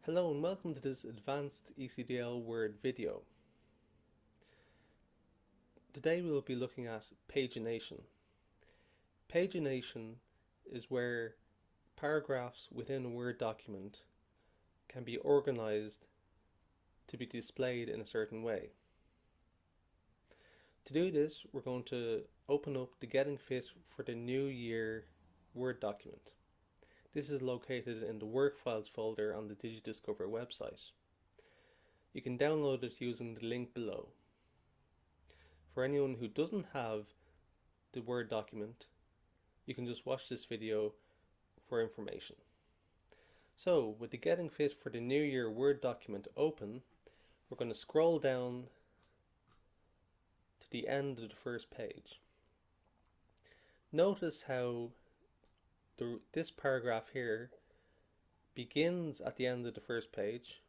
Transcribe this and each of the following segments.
Hello and welcome to this Advanced ICDL Word video. Today we will be looking at pagination. Pagination is where paragraphs within a Word document can be organized to be displayed in a certain way. To do this, we're going to open up the Getting Fit for the New Year Word document. This is located in the Work Files folder on the DigiDiscover website. You can download it using the link below. For anyone who doesn't have the Word document, you can just watch this video for information. So, with the Getting Fit for the New Year Word document open, we're going to scroll down to the end of the first page. Notice how this paragraph here begins at the end of the first page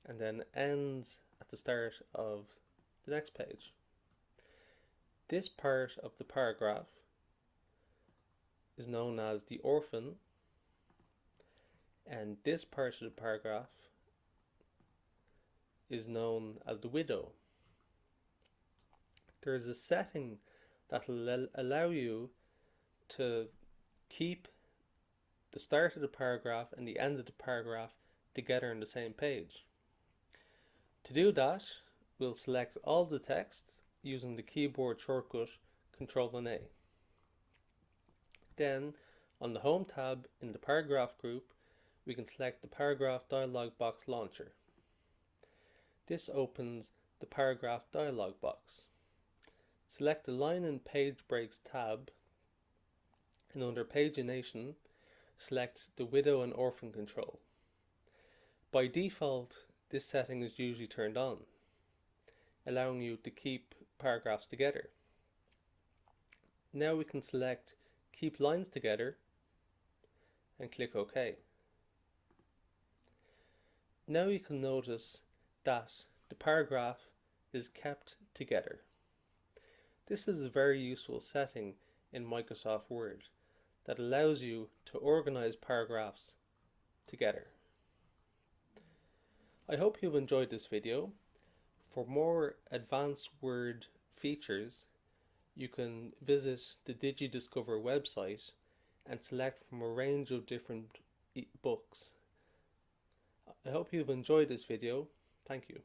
and then ends at the start of the next page. This part of the paragraph is known as the orphan, and this part of the paragraph is known as the widow. There is a setting that will allow you to keep the start of the paragraph and the end of the paragraph together on the same page. To do that, we'll select all the text using the keyboard shortcut Ctrl and A. Then, on the Home tab in the Paragraph group, we can select the Paragraph dialog box launcher. This opens the Paragraph dialog box. Select the Line and Page Breaks tab, and under Pagination, select the Widow and Orphan control. By default, this setting is usually turned on, allowing you to keep paragraphs together. Now we can select Keep Lines Together and click OK. Now you can notice that the paragraph is kept together. This is a very useful setting in Microsoft Word that allows you to organize paragraphs together. I hope you've enjoyed this video. For more advanced Word features, you can visit the DigiDiscover website and select from a range of different books. I hope you've enjoyed this video. Thank you.